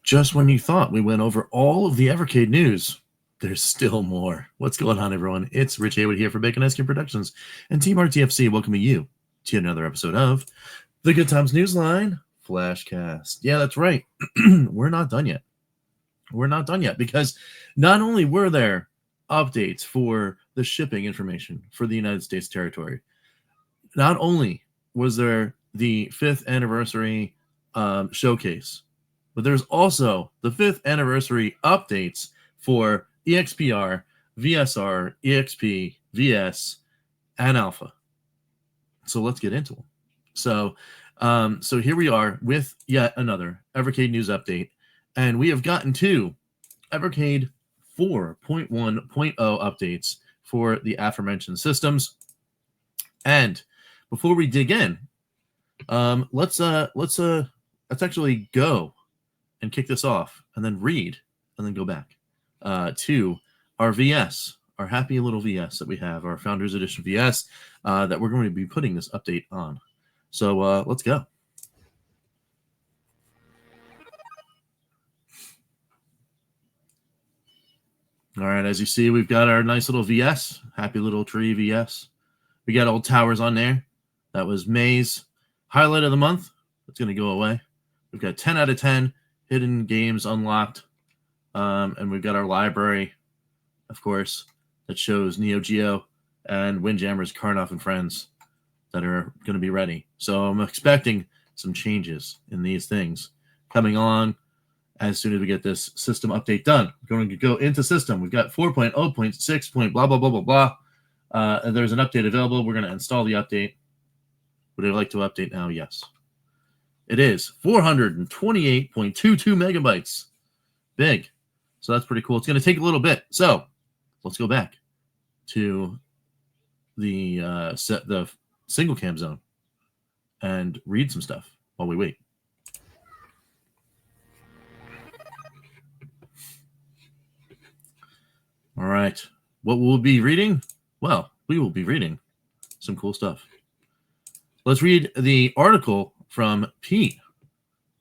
Just when you thought we went over all of the Evercade news, there's still more. What's going on, everyone? It's Rich Haywood here for Bacon Ice Cream Productions and Team RTFC welcoming you to another episode of the Good Times Newsline Flashcast. Yeah, that's right. We're not done yet. We're not done yet because not only were there updates for the shipping information for the United States territory, not only was there the 5th anniversary showcase, but there's also the 5th anniversary updates for EXP-R, VSR, EXP, VS, and Alpha. So let's get into them. So here we are with yet another Evercade news update, and we have gotten to Evercade 4.1.0 updates for the aforementioned systems. And before we dig in, let's actually go and kick this off, and then read, and then go back to our VS, our happy little VS that we have, our Founders Edition VS that we're going to be putting this update on. So let's go. All right, as you see, we've got our nice little VS, happy little tree VS. We got old towers on there. That was May's highlight of the month. It's going to go away. We've got 10 out of 10 hidden games unlocked. And we've got our library, of course, that shows neo-geo and Windjammers, Karnoff, and Friends that are going to be ready. So I'm expecting some changes in these things coming on as soon as we get this system update done. We're going to go into system. We've got 4.0.6. Blah, blah, blah, blah, blah. And there's an update available. We're going to install the update. Would I like to update now? Yes. It is 428.22 megabytes. Big. So that's pretty cool. It's going to take a little bit. So let's go back to the single cam zone and read some stuff while we wait. All right. What will we be reading? Well, we will be reading some cool stuff. Let's read the article from Pete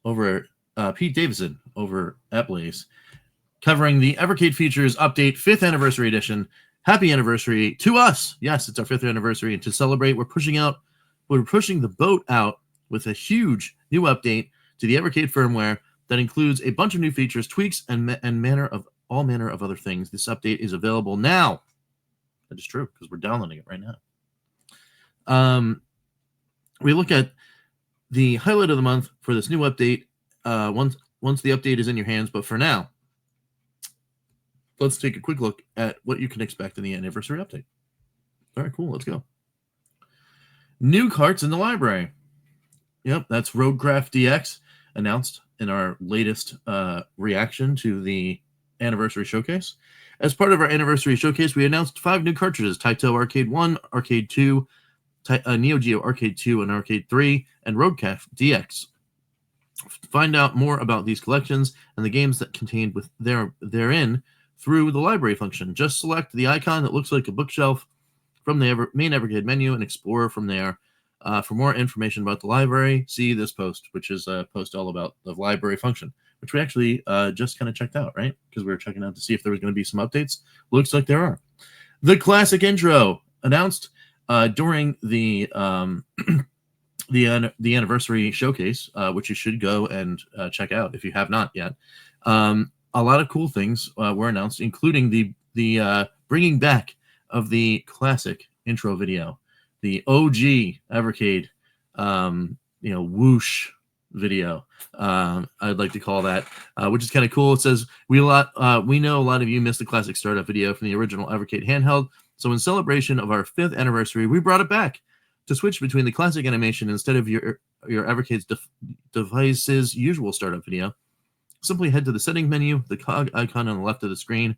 Davidson over at Blaze, covering the Evercade Features Update 5th Anniversary Edition. Happy anniversary to us. Yes, it's our 5th anniversary. And to celebrate, we're pushing the boat out with a huge new update to the Evercade firmware that includes a bunch of new features, tweaks, and all manner of other things. This update is available now. That is true, because we're downloading it right now. We look at the highlight of the month for this new update once the update is in your hands. But for now, let's take a quick look at what you can expect in the anniversary update. All right, cool. Let's go. New carts in the library. Yep, that's Roadcraft DX, announced in our latest reaction to the anniversary showcase. As part of our anniversary showcase, we announced 5 new cartridges: Taito Arcade 1, Arcade 2, neo-geo Arcade 2 and Arcade 3, and Roadcraft DX. Find out more about these collections and the games that contained therein through the library function. Just select the icon that looks like a bookshelf from the main Evercade menu and explore from there. For more information about the library, see this post, which is a post all about the library function, which we actually just kind of checked out, right? Because we were checking out to see if there was going to be some updates. Looks like there are. The classic intro announced during the anniversary showcase, which you should go and check out if you have not yet. A lot of cool things were announced, including the bringing back of the classic intro video, the OG Evercade, whoosh video. I'd like to call that, which is kind of cool. It says we know a lot of you missed the classic startup video from the original Evercade handheld. So in celebration of our 5th anniversary, we brought it back to switch between the classic animation instead of your Evercade's device's usual startup video. Simply head to the settings menu, the cog icon on the left of the screen,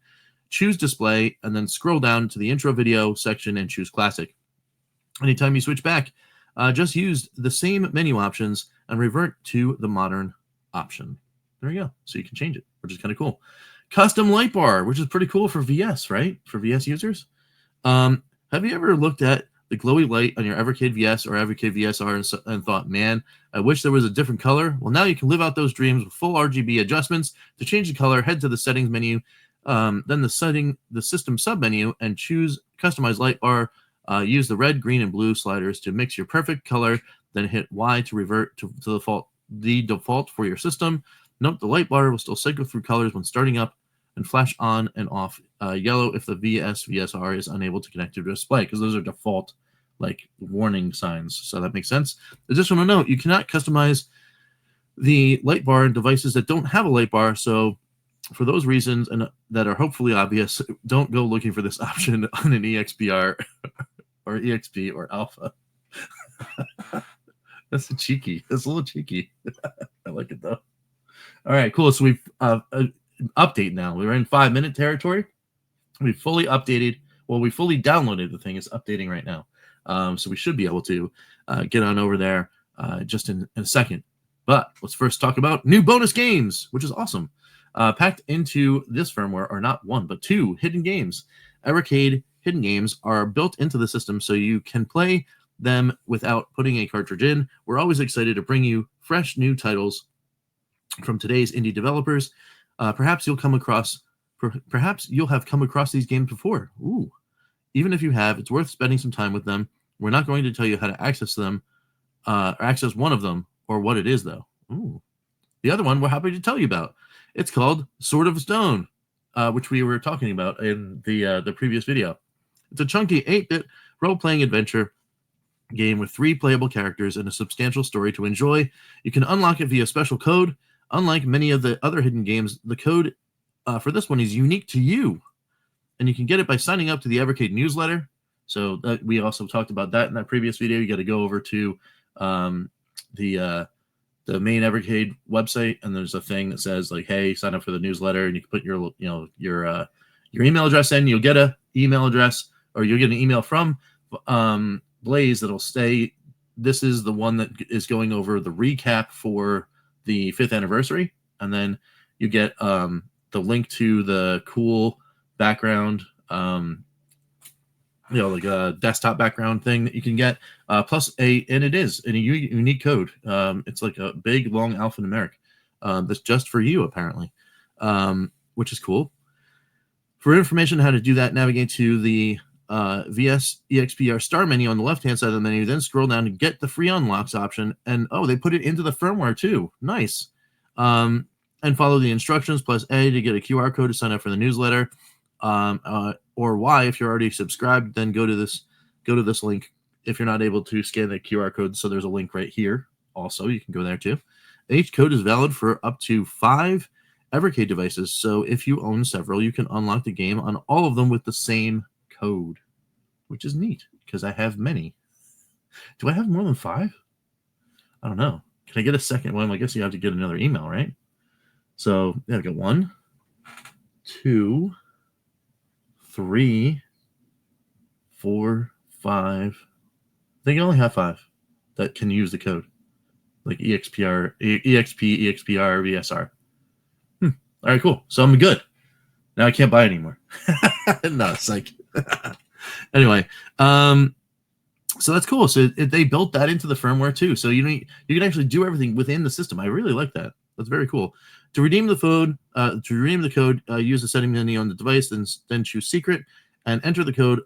choose display, and then scroll down to the intro video section and choose classic. Anytime you switch back, just use the same menu options and revert to the modern option. There you go. So you can change it, which is kind of cool. Custom light bar, which is pretty cool for VS, right? For VS users. Have you ever looked at the glowy light on your Evercade VS or Evercade VSR and thought, man, I wish there was a different color? Well, now you can live out those dreams with full RGB adjustments. To change the color, head to the settings menu, then the system submenu, and choose customize light bar. Use the red, green, and blue sliders to mix your perfect color, then hit Y to revert to the default for your system. Note the light bar will still cycle through colors when starting up and flash on and off yellow if the VSR is unable to connect to the display, because those are default like warning signs. So that makes sense. Additional note, you cannot customize the light bar in devices that don't have a light bar. So for those reasons, and that are hopefully obvious, don't go looking for this option on an EXP-R or EXP or Alpha. That's a little cheeky. I like it though. All right, cool. So we've update now. We're in 5-minute territory. We fully updated. Well, we fully downloaded the thing. It's updating right now. So we should be able to get on over there just in a second. But let's first talk about new bonus games, which is awesome. Packed into this firmware are not one, but 2 hidden games. Evercade hidden games are built into the system so you can play them without putting a cartridge in. We're always excited to bring you fresh new titles from today's indie developers. Perhaps you'll have come across these games before. Ooh. Even if you have, it's worth spending some time with them. We're not going to tell you how to access them, or access one of them, or what it is, though. Ooh. The other one we're happy to tell you about. It's called Sword of Stone, which we were talking about in the previous video. It's a chunky 8-bit role-playing adventure game with 3 playable characters and a substantial story to enjoy. You can unlock it via special code. Unlike many of the other hidden games, the code for this one is unique to you, and you can get it by signing up to the Evercade newsletter. So we also talked about that in that previous video. You got to go over to the main Evercade website, and there's a thing that says like, "Hey, sign up for the newsletter," and you can put your email address in. You'll get an email address, or you'll get an email from Blaze that'll say this is the one that is going over the recap for the 5th anniversary, and then you get the link to the cool background, like a desktop background thing that you can get, plus and it is in a unique code. It's like a big long alphanumeric that's just for you apparently, which is cool. For information on how to do that, navigate to the VS EXP-R star menu on the left-hand side of the menu, then scroll down to get the free unlocks option. And they put it into the firmware too. Nice. And follow the instructions plus A to get a QR code to sign up for the newsletter. Or Y if you're already subscribed, then go to this link if you're not able to scan the QR code. So there's a link right here. Also, you can go there too. Each code is valid for up to 5 Evercade devices. So if you own several, you can unlock the game on all of them with the same code, which is neat because I have many. Do I have more than 5? I don't know. Can I get a second one? I guess you have to get another email, right? So yeah, I've got 1, 2, 3, 4, 5. I think I only have 5 that can use the code, like EXP-R, EXP-R, VSR. All right, cool. So I'm good. Now I can't buy anymore. No, it's like anyway. So that's cool. So they built that into the firmware too. So you can actually do everything within the system. I really like that. That's very cool. To redeem the code, use the setting menu on the device, then choose secret and enter the code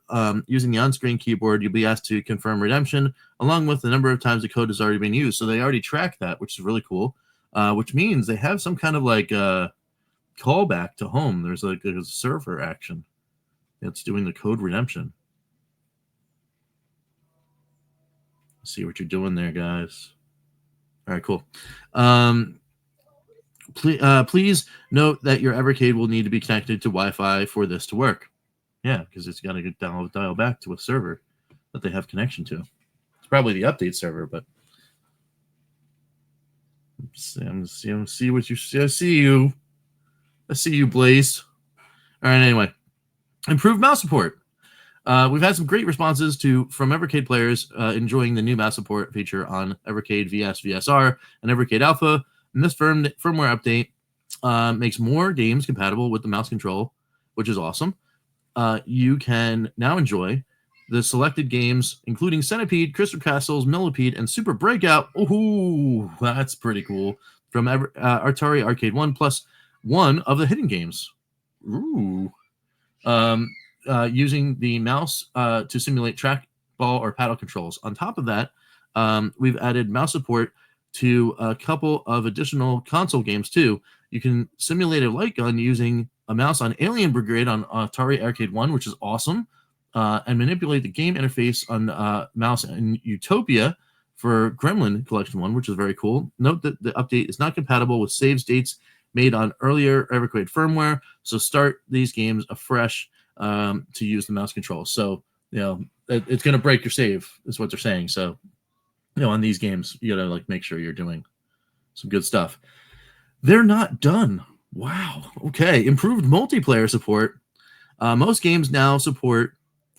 using the on-screen keyboard. You'll be asked to confirm redemption along with the number of times the code has already been used. So they already track that, which is really cool. Which means they have some kind of like callback to home. There's like a server action that's doing the code redemption. See what you're doing there, guys. All right, cool. Please note that your Evercade will need to be connected to Wi-Fi for this to work. Yeah, because it's got to get dial back to a server that they have connection to. It's probably the update server, but I'm see what you see. I see you, Blaze. All right. Anyway, improved mouse support. We've had some great responses from Evercade players enjoying the new mouse support feature on Evercade VS, VSR, and Evercade Alpha. And this firmware update makes more games compatible with the mouse control, which is awesome. You can now enjoy the selected games, including Centipede, Crystal Castles, Millipede, and Super Breakout. Ooh, that's pretty cool. From Atari Arcade 1 plus one of the hidden games. Ooh. Using the mouse to simulate trackball or paddle controls. On top of that, we've added mouse support to a couple of additional console games too. You can simulate a light gun using a mouse on Alien Brigade on Atari Arcade 1, which is awesome, and manipulate the game interface on mouse in Utopia for Gremlin Collection 1, which is very cool. Note that the update is not compatible with save states made on earlier Evercade firmware, so start these games afresh to use the mouse control. So, it's going to break your save, is what they're saying. So, on these games, you got to make sure you're doing some good stuff. They're not done. Wow. Okay. Improved multiplayer support. Most games now support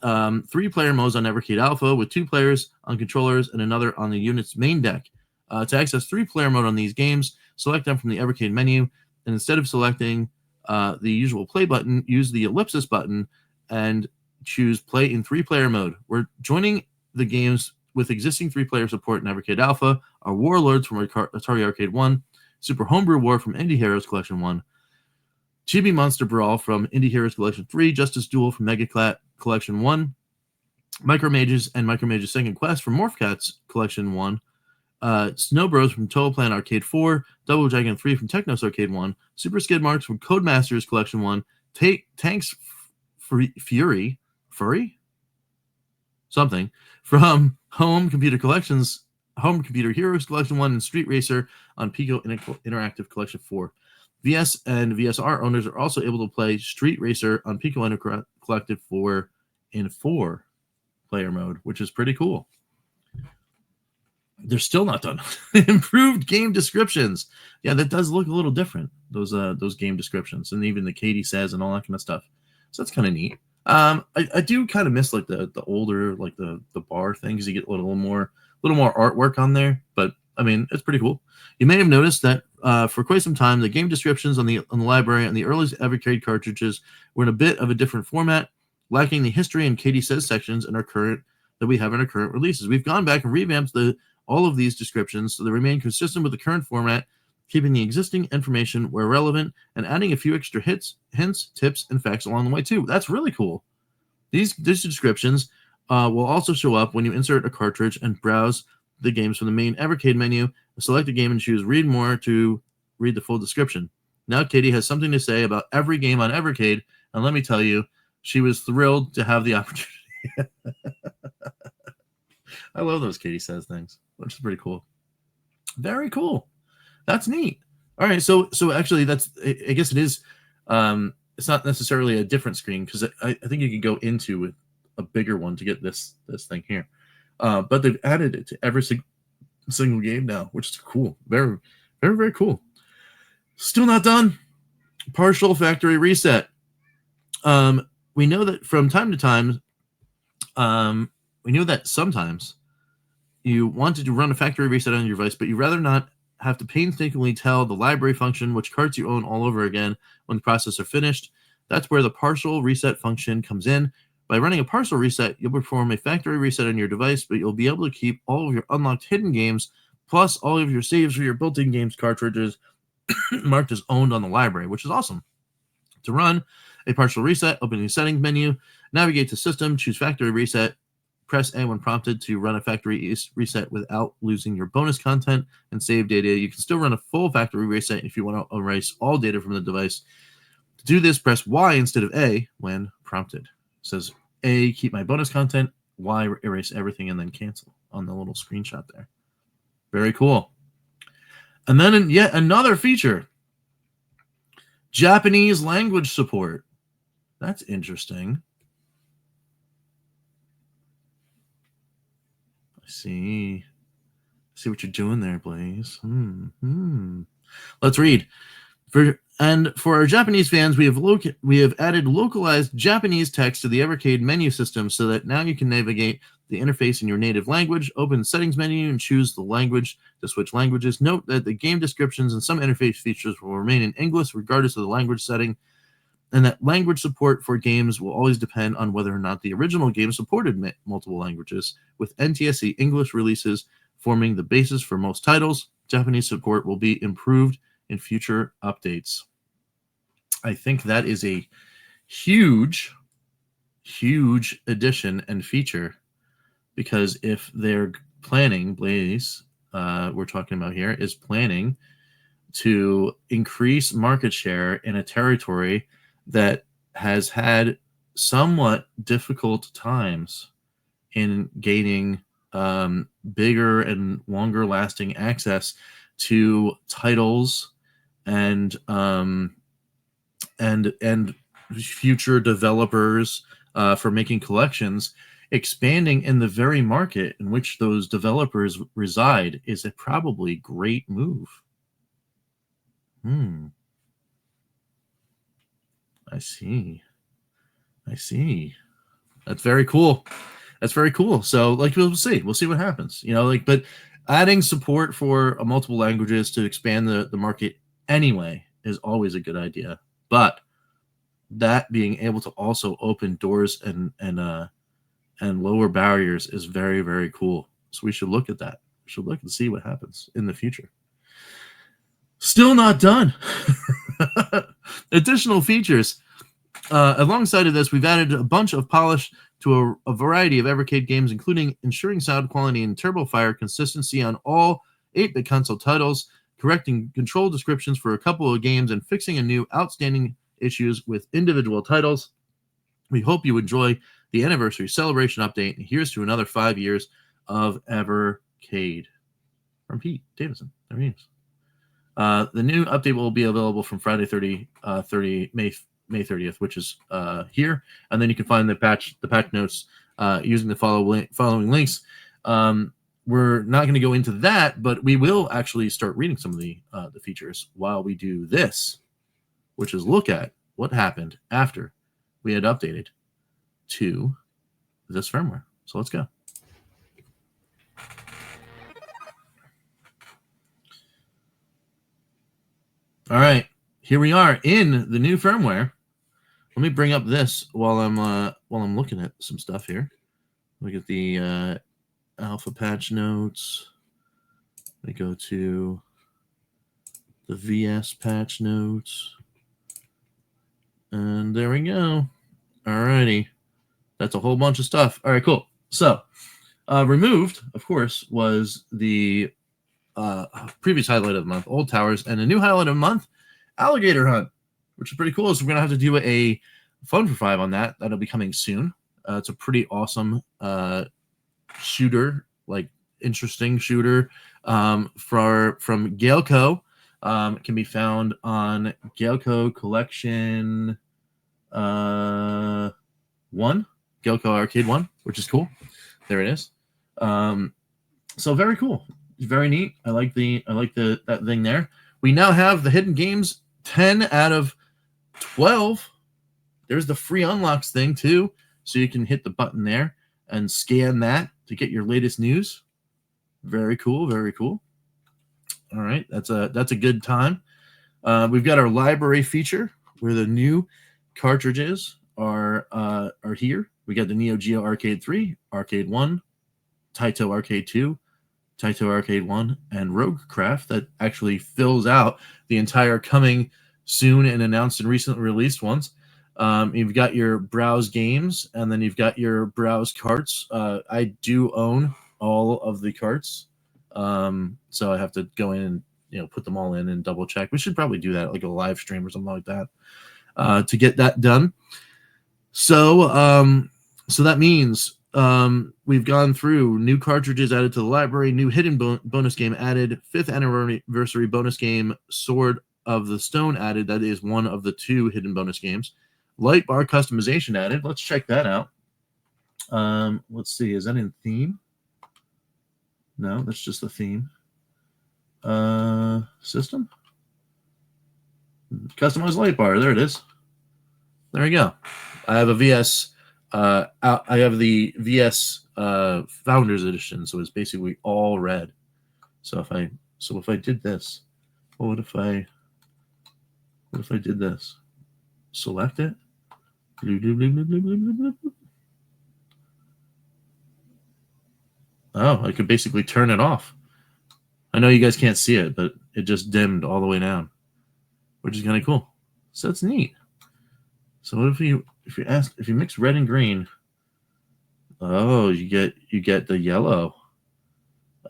3-player modes on Evercade Alpha with 2 players on controllers and another on the unit's main deck. To access 3-player mode on these games, select them from the Evercade menu, and instead of selecting the usual play button, use the ellipsis button and choose play in 3-player mode. We're joining the games with existing 3-player support in Evercade Alpha are Warlords from Atari Arcade 1, Super Homebrew War from Indie Heroes Collection 1, Chibi Monster Brawl from Indie Heroes Collection 3, Justice Duel from Megaclat Collection 1, Micro Mages and Micro Mages Second Quest from Morphcats Collection 1, Snow Bros from Total Plan Arcade 4, Double Dragon 3 from Technos Arcade 1, Super Skid Marks from Codemasters Collection 1, Tanks Fury? Something from Home Computer Heroes Collection 1, and Street Racer on Pico Interactive Collection 4. VS and VSR owners are also able to play Street Racer on Pico Interactive 4 in 4-player mode, which is pretty cool. They're still not done. Improved game descriptions. Yeah, that does look a little different, those game descriptions, and even the Katie Says and all that kind of stuff. So that's kind of neat. I do kind of miss the older the bar things. You get a little more artwork on there, but I mean, it's pretty cool. You may have noticed that for quite some time, the game descriptions on the library and the early Evercade cartridges were in a bit of a different format, lacking the history and Katie Says sections that we have in our current releases. We've gone back and revamped all of these descriptions so they remain consistent with the current format, keeping the existing information where relevant and adding a few extra hints, tips, and facts along the way too. That's really cool. These descriptions will also show up when you insert a cartridge and browse the games from the main Evercade menu. Select a game and choose Read More to read the full description. Now Katie has something to say about every game on Evercade, and let me tell you, she was thrilled to have the opportunity. I love those Katie Says things, which is pretty cool. Very cool. That's neat. All right, so actually, I guess it is. It's not necessarily a different screen because I think you can go into a bigger one to get this thing here. But they've added it to every single game now, which is cool. Very, very, very cool. Still not done. Partial factory reset. We know that from time to time, we know that sometimes you wanted to run a factory reset on your device, but you'd rather not have to painstakingly tell the library function which carts you own all over again when the process are finished. That's where the partial reset function comes in. By running a partial reset, you'll perform a factory reset on your device, but you'll be able to keep all of your unlocked hidden games, plus all of your saves for your built-in games cartridges marked as owned on the library, which is awesome. To run a partial reset, open the settings menu, navigate to System, choose Factory Reset, press A when prompted to run a factory reset without losing your bonus content and save data. You can still run a full factory reset if you want to erase all data from the device. To do this, press Y instead of A when prompted. It says A, keep my bonus content, Y, erase everything, and then cancel on the little screenshot there. Very cool. And then yet another feature, Japanese language support. That's interesting. I see what you're doing there, Blaze. Let's read. For our Japanese fans, we have added localized Japanese text to the Evercade menu system so that now you can navigate the interface in your native language, open the settings menu, and choose the language to switch languages. Note that the game descriptions and some interface features will remain in English regardless of the language setting. and that language support for games will always depend on whether or not the original game supported multiple languages, with NTSC English releases forming the basis for most titles. Japanese support will be improved in future updates. I think that is a huge addition and feature, because if they're planning, Blaze, we're talking about here, is planning to increase market share in a territory that has had somewhat difficult times in gaining bigger and longer lasting access to titles and future developers for making collections, expanding in the very market in which those developers reside is a probably great move. I see. That's very cool. So, like, we'll see what happens, but adding support for multiple languages to expand the market anyway is always a good idea. But that being able to also open doors and lower barriers is very, very cool. So we should look at that. We should look and see what happens in the future. Still not done. Additional features. Alongside of this, we've added a bunch of polish to a variety of Evercade games, including ensuring sound quality and turbo fire consistency on all 8-bit console titles, correcting control descriptions for a couple of games, and fixing a new outstanding issues with individual titles. We hope you enjoy the anniversary celebration update, and here's to another 5 years of Evercade. From Pete Davidson. There he is. The new update will be available from Friday May 30th, which is here, and then you can find the patch notes using the following links. We're not going to go into that, but we will actually start reading some of the features while we do this, which is look at what happened after we had updated to this firmware. So let's go. All right, here we are in the new firmware. Let me bring up this while I'm looking at some stuff here. Look at the alpha patch notes. Let me go to the VS patch notes, and there we go. All righty, that's a whole bunch of stuff. All right, cool. So removed, of course, was the previous highlight of the month, Old Towers, and a new highlight of the month, Alligator Hunt, which is pretty cool. So we're gonna have to do a Fun for 5 on that. That'll be coming soon. It's a pretty awesome shooter, like interesting shooter from GailCo. It can be found on GailCo Collection 1, GailCo Arcade 1, which is cool. There it is. So very cool. Very neat. I like that thing there. We now have the hidden games 10 out of 12. There's the free unlocks thing too, so you can hit the button there and scan that to get your latest news. Very cool. Very cool. All right, that's a good time. We've got our library feature where the new cartridges are here. We got the Neo-Geo Arcade 3, Arcade 1, Taito Arcade 2, Taito Arcade 1, and Roguecraft that actually fills out the entire coming soon and announced and recently released ones. You've got your browse games, and then you've got your browse carts. I do own all of the carts, so I have to go in and put them all in and double check. We should probably do that like a live stream or something like that to get that done. So that means we've gone through new cartridges added to the library, new hidden bonus game added, 5th anniversary bonus game Sword of the Stone added. That is one of the 2 hidden bonus games. Light bar customization added. Let's check that out. Let's see. Is that in theme? No, that's just the theme. System. Customized light bar. There it is. There we go. I have a VS. I have the VS Founders Edition, so it's basically all red. So if I did this, what if I did this? select it. Oh, I could basically turn it off. I know you guys can't see it, but it just dimmed all the way down, which is kind of cool. So that's neat. So what if you mix red and green? Oh, you get the yellow.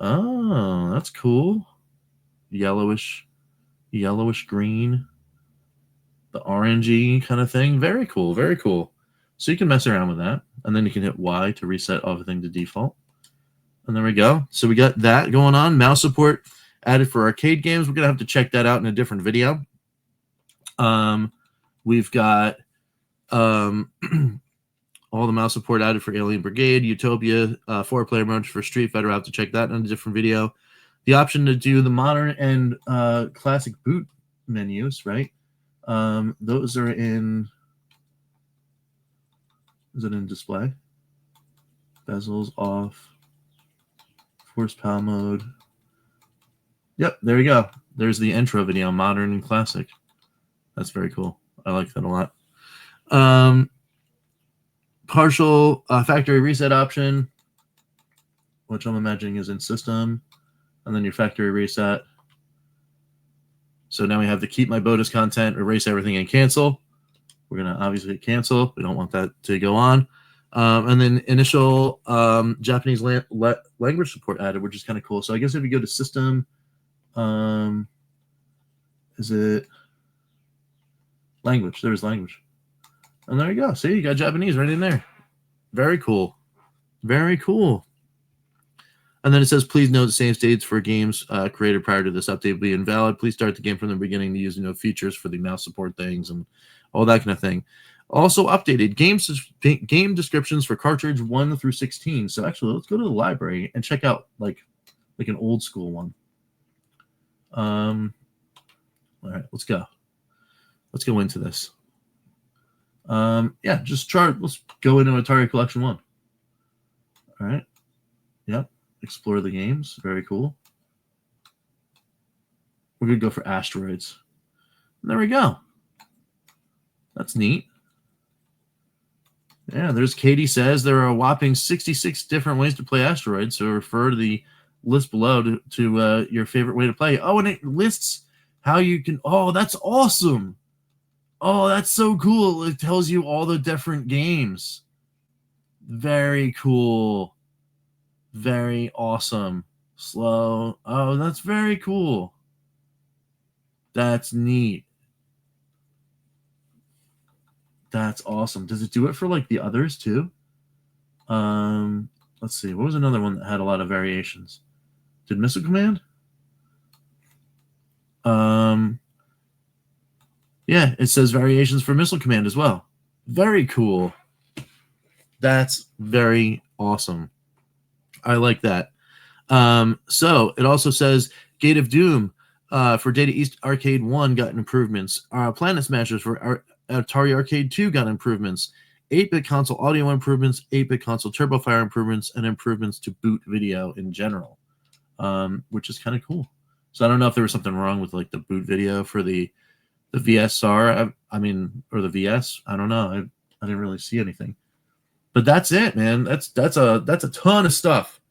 Oh, that's cool. Yellowish green. The orangey kind of thing. Very cool, very cool. So you can mess around with that, and then you can hit Y to reset everything to default. And there we go. So we got that going on. Mouse support added for arcade games. We're gonna have to check that out in a different video. We've got all the mouse support added for Alien Brigade, Utopia, 4-player mode for Street Fighter. I'll have to check that in a different video. The option to do the modern and classic boot menus, right? Those are in. Is it in display? Bezels off. Force PAL mode. Yep, there you go. There's the intro video, modern and classic. That's very cool. I like that a lot. Partial factory reset option, which I'm imagining is in system, and then your factory reset. So now we have to keep my bonus content, erase everything, and cancel. We're going to obviously cancel. We don't want that to go on. And then initial Japanese language support added, which is kind of cool. So I guess if you go to system, is it language? There's language. And there you go. See, you got Japanese right in there. Very cool. Very cool. And then it says, please note the save states for games created prior to this update will be invalid. Please start the game from the beginning to use features for the mouse support things and all that kind of thing. Also updated game descriptions for cartridge 1 through 16. So actually, let's go to the library and check out like an old school one. All right, let's go. Let's go into this. Yeah, just let's go into Atari Collection 1. All right. Yep. Explore the games. Very cool. We're going to go for Asteroids. And there we go. That's neat. Yeah, there's Katie says there are a whopping 66 different ways to play Asteroids, so refer to the list below to your favorite way to play. Oh, and it lists how you can... Oh, that's awesome. Oh, that's so cool. It tells you all the different games. Very cool. Very awesome. Slow. Oh, that's very cool. That's neat. That's awesome. Does it do it for like the others too? Let's see. What was another one that had a lot of variations? Did Missile Command? Yeah, it says variations for Missile Command as well. Very cool. That's very awesome. I like that. So it also says Gate of Doom for Data East Arcade 1 got improvements. Planet Smashers for Atari Arcade 2 got improvements. 8-bit console audio improvements, 8-bit console turbo fire improvements, and improvements to boot video in general, which is kind of cool. So I don't know if there was something wrong with like the boot video for the VSR. I mean, or the VS. I don't know. I didn't really see anything. But that's it, man. That's a ton of stuff.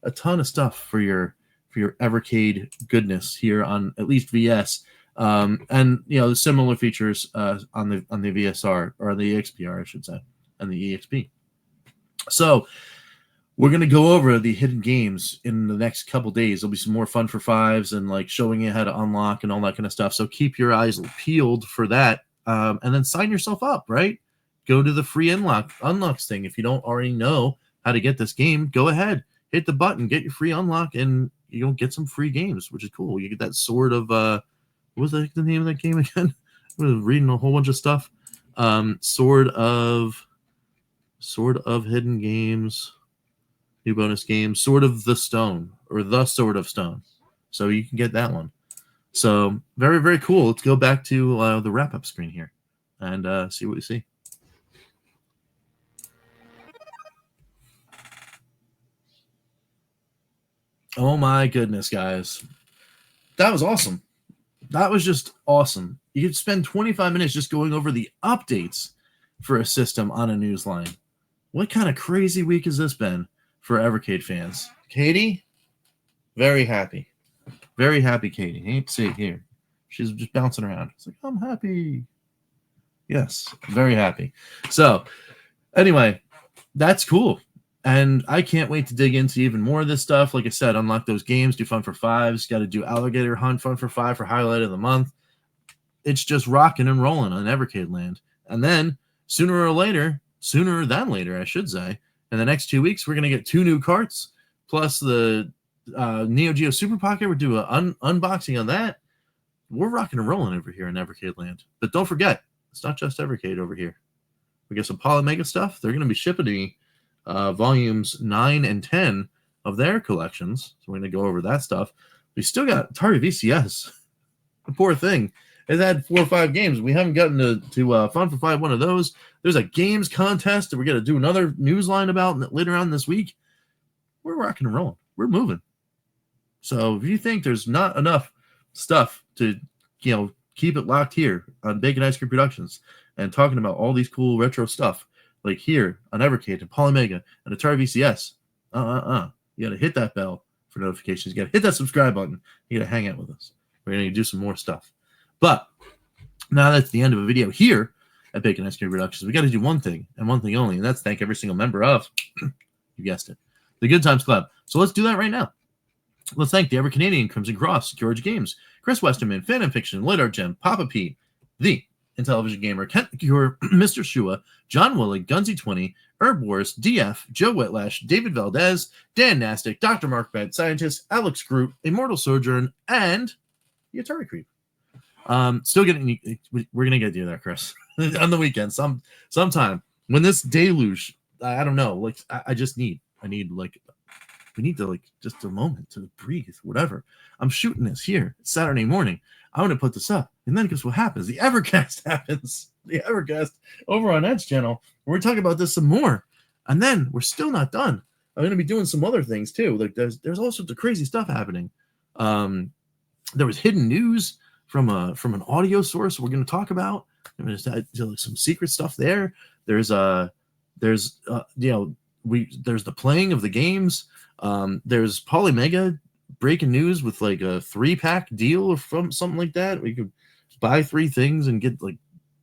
A ton of stuff for your Evercade goodness here on at least VS. And similar features on the VSR or the EXP-R, I should say, and the EXP. So we're gonna go over the hidden games in the next couple days. There'll be some more fun for fives and like showing you how to unlock and all that kind of stuff. So keep your eyes peeled for that, and then sign yourself up. Right, go to the free unlocks thing. If you don't already know how to get this game, go ahead, hit the button, get your free unlock, and you'll get some free games, which is cool. You get that Sword of what was the name of that game again? I was reading a whole bunch of stuff. Sword of Hidden Games, new bonus game, Sword of the Stone, or the Sword of Stone. So you can get that one. So very, very cool. Let's go back to the wrap-up screen here and see what we see. Oh my goodness, guys. That was awesome. that was just awesome. You could spend 25 minutes just going over the updates for a system on a Newsline. What kind of crazy week has this been for Evercade fans? Katie, very happy. Very happy, Katie. I hate to see it here. She's just bouncing around. It's like, I'm happy. Yes, very happy. So, anyway, that's cool. And I can't wait to dig into even more of this stuff. Like I said, unlock those games, do Fun for Fives, got to do Alligator Hunt Fun for Five for highlight of the month. It's just rocking and rolling on Evercade land. And then sooner than later, I should say, in the next 2 weeks, we're going to get 2 new carts, plus the neo-geo Super Pocket. We're doing an unboxing on that. We're rocking and rolling over here in Evercade land. But don't forget, it's not just Evercade over here. We got some Polymega stuff. They're going to be shipping me volumes 9 and 10 of their collections. So we're going to go over that stuff. We still got Atari VCS. The poor thing. It's had 4 or 5 games. We haven't gotten to Fun for 5 one of those. There's a games contest that we're going to do another Newsline about later on this week. We're rocking and rolling. We're moving. So if you think there's not enough stuff to, keep it locked here on Bacon Ice Cream Productions and talking about all these cool retro stuff, like here on Evercade and Polymega and Atari VCS, you got to hit that bell for notifications. You got to hit that subscribe button. You got to hang out with us. We're going to do some more stuff. But now that's the end of a video here at Bacon Ice Cream Productions. We got to do one thing and one thing only, and that's thank every single member of, you guessed it, the Good Times Club. So let's do that right now. Let's thank the EverCanadian, Crimson Cross, George Games, Chris Westerman, Fan and Fiction, Lidar Gem, Papa P, the Intellivision Gamer, Kent Cure, Mr. Shua, John Willig, Gunsy20, Herb Wars, DF, Joe Whitlash, David Valdez, Dan Nastic, Dr. Mark Bad Scientist, Alex Groot, Immortal Sojourn, and the Atari Creep. Still getting, we're gonna get you there, Chris, on the weekend, sometime when this deluge. I don't know, like we need to just a moment to breathe. Whatever. I'm shooting this here Saturday morning. I'm gonna put this up, and then guess what happens? The Evercast happens. The Evercast over on Edge channel. We're talking about this some more, and then we're still not done. I'm gonna be doing some other things too. Like there's all sorts of crazy stuff happening. There was hidden news from an audio source we're going to talk about. There's some secret stuff there. There's the playing of the games. There's Polymega breaking news with like a 3-pack deal or from something like that. We could buy 3 things and get like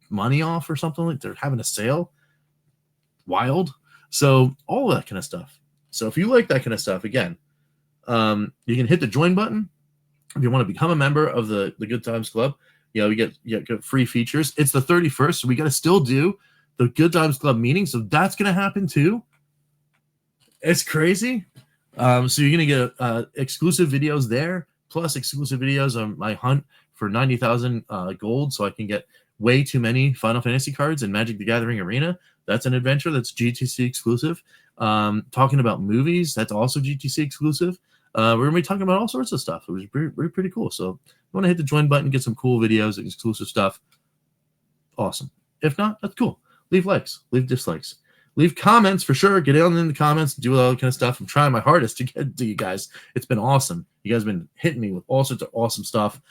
money off or something. Like they're having a sale. Wild. So all of that kind of stuff. So if you like that kind of stuff, again, you can hit the join button. If you want to become a member of the Good Times Club, we get free features. It's the 31st, so we got to still do the Good Times Club meeting. So that's going to happen too. It's crazy. So you're going to get exclusive videos there, plus exclusive videos on my hunt for 90,000 gold, so I can get way too many Final Fantasy cards in Magic the Gathering Arena. That's an adventure that's GTC exclusive. Talking about movies, that's also GTC exclusive. We're going to be talking about all sorts of stuff. It was pretty cool. So if you want to hit the join button, get some cool videos and exclusive stuff, awesome. If not, that's cool. Leave likes, leave dislikes, leave comments for sure. Get in the comments, do all that kind of stuff. I'm trying my hardest to get to you guys. It's been awesome. You guys have been hitting me with all sorts of awesome stuff.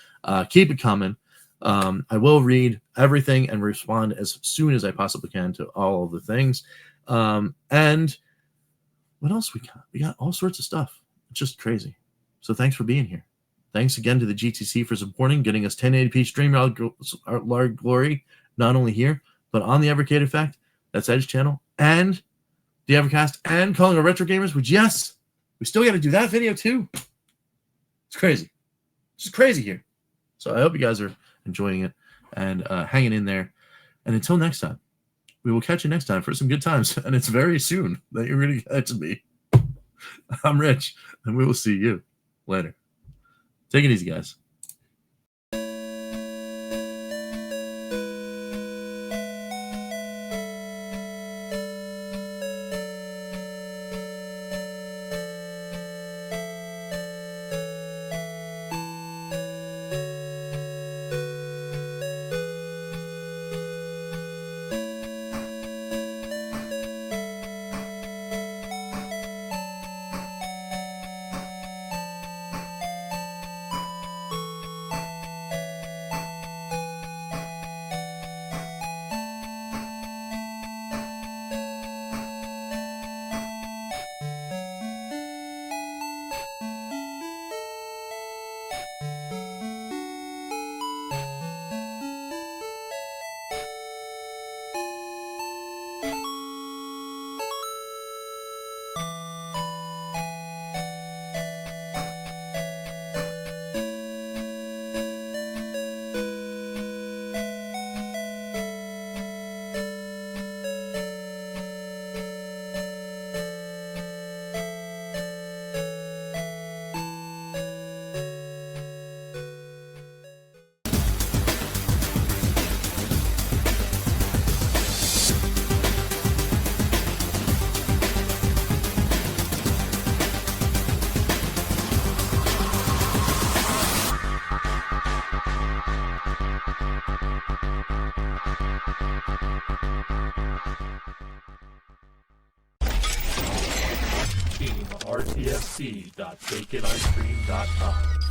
Keep it coming. I will read everything and respond as soon as I possibly can to all of the things. And what else we got? We got all sorts of stuff. It's just crazy. So thanks for being here. Thanks again to the GTC for supporting, getting us 1080p stream large glory, not only here, but on the Evercade Effect, that's Edge channel, and the Evercast, and calling our retro gamers, which, yes, we still got to do that video too. It's crazy. It's just crazy here. So I hope you guys are enjoying it and hanging in there. And until next time, we will catch you next time for some good times. And it's very soon that you're going to get to me. I'm Rich, and we will see you later. Take it easy, guys. www.djc.baconicecream.com.